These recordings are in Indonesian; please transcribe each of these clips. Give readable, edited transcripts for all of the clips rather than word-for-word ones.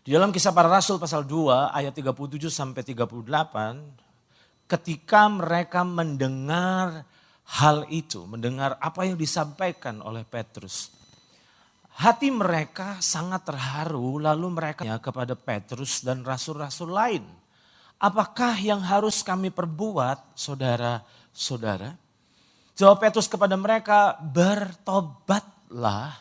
Di dalam Kisah Para Rasul pasal 2 ayat 37 sampai 38, ketika mereka mendengar hal itu, mendengar apa yang disampaikan oleh Petrus, hati mereka sangat terharu, lalu mereka kepada Petrus dan rasul-rasul lain. Apakah yang harus kami perbuat, saudara-saudara? Jawab Petrus kepada mereka, bertobatlah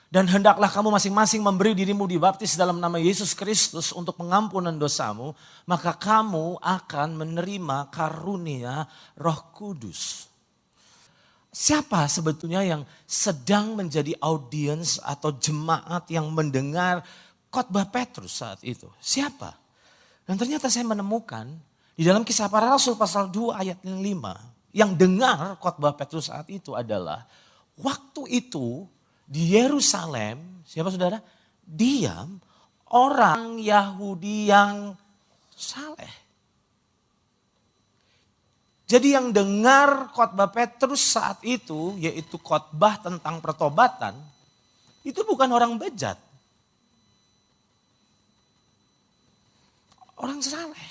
dan hendaklah kamu masing-masing memberi dirimu dibaptis dalam nama Yesus Kristus untuk pengampunan dosamu, maka kamu akan menerima karunia Roh Kudus. Siapa sebetulnya yang sedang menjadi audiens atau jemaat yang mendengar khotbah Petrus saat itu? Siapa? Dan ternyata saya menemukan di dalam Kisah Para Rasul pasal 2 ayat 5, yang dengar khotbah Petrus saat itu adalah waktu itu di Yerusalem, siapa saudara? Diam orang Yahudi yang saleh. Jadi yang dengar khotbah Petrus saat itu, yaitu khotbah tentang pertobatan, itu bukan orang bejat. Orang saleh.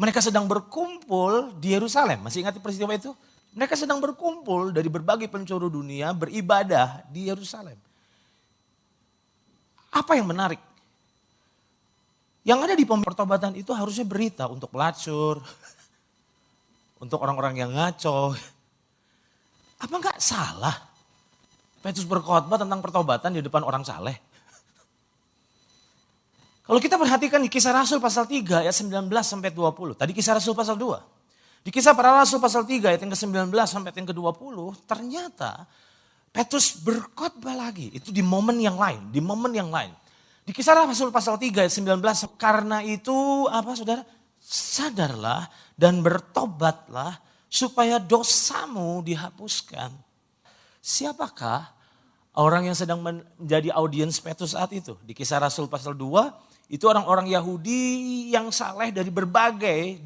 Mereka sedang berkumpul di Yerusalem. Masih ingat peristiwa itu? Mereka sedang berkumpul dari berbagai penjuru dunia beribadah di Yerusalem. Apa yang menarik? Yang ada di pertobatan itu harusnya berita untuk pelacur, untuk orang-orang yang ngaco. Apa enggak salah Petrus berkhotbah tentang pertobatan di depan orang saleh? Kalau kita perhatikan di Kisah Rasul pasal 3 ayat 19 sampai 20. Tadi Kisah Rasul pasal 2. Di Kisah Para Rasul pasal 3 ayat yang ke-19 sampai yang ke-20. Ternyata Petrus berkhotbah lagi. Itu di momen yang lain. Di momen yang lain. Di Kisah Rasul pasal 3 ayat 19. Karena itu apa saudara? Sadarlah dan bertobatlah supaya dosamu dihapuskan. Siapakah orang yang sedang menjadi audiens Petrus saat itu? Di Kisah Rasul pasal 2. Itu orang-orang Yahudi yang saleh dari berbagai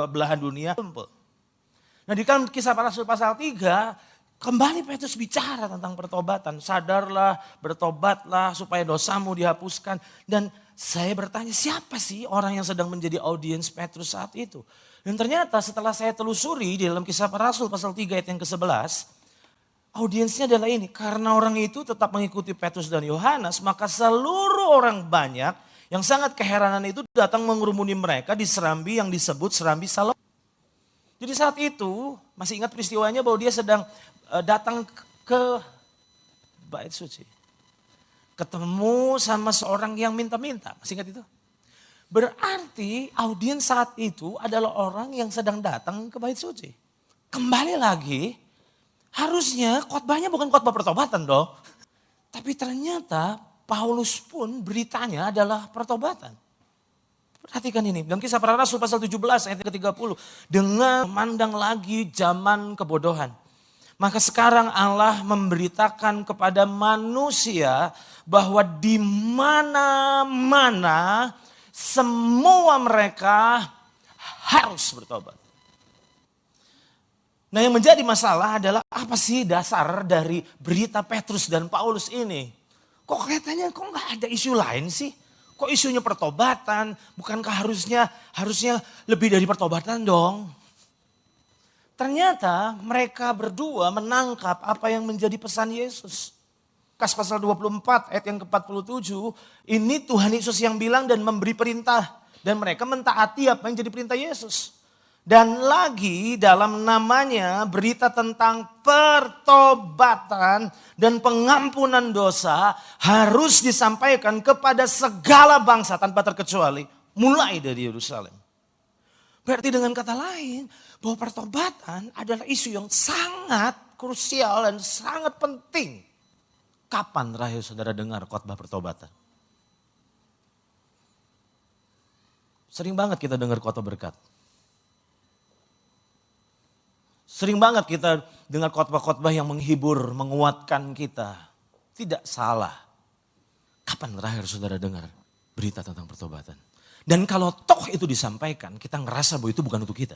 belahan dunia. Nah di dalam Kisah Para Rasul pasal 3, kembali Petrus bicara tentang pertobatan. Sadarlah, bertobatlah supaya dosamu dihapuskan. Dan saya bertanya, siapa sih orang yang sedang menjadi audiens Petrus saat itu? Dan ternyata setelah saya telusuri di dalam Kisah Para Rasul pasal 3 ayat yang ke-11, audiensnya adalah ini. Karena orang itu tetap mengikuti Petrus dan Yohanes, maka seluruh orang banyak yang sangat keheranan itu datang mengerumuni mereka di serambi yang disebut serambi Salomo. Jadi saat itu, masih ingat peristiwanya bahwa dia sedang datang ke bait suci. Ketemu sama seorang yang minta-minta, masih ingat itu? Berarti audiens saat itu adalah orang yang sedang datang ke bait suci. Kembali lagi, harusnya khotbahnya bukan khotbah pertobatan dong. Tapi ternyata Paulus pun beritanya adalah pertobatan. Perhatikan ini, dalam Kisah Para Rasul pasal 17 ayat ke-30. Dengan memandang lagi zaman kebodohan. Maka sekarang Allah memberitakan kepada manusia bahwa di mana-mana semua mereka harus bertobat. Nah yang menjadi masalah adalah apa sih dasar dari berita Petrus dan Paulus ini? Kok kelihatannya kok nggak ada isu lain sih? Kok isunya pertobatan? Bukankah harusnya lebih dari pertobatan dong? Ternyata mereka berdua menangkap apa yang menjadi pesan Yesus. Lukas pasal 24 ayat yang ke-47, ini Tuhan Yesus yang bilang dan memberi perintah. Dan mereka mentaati apa yang jadi perintah Yesus. Dan lagi dalam namanya berita tentang pertobatan dan pengampunan dosa harus disampaikan kepada segala bangsa tanpa terkecuali. Mulai dari Yerusalem. Berarti dengan kata lain bahwa pertobatan adalah isu yang sangat krusial dan sangat penting. Kapan terakhir saudara dengar khotbah pertobatan? Sering banget kita dengar khotbah berkat. Sering banget kita dengar khotbah-khotbah yang menghibur, menguatkan kita. Tidak salah. Kapan terakhir saudara dengar berita tentang pertobatan? Dan kalau toh itu disampaikan, kita ngerasa bahwa itu bukan untuk kita.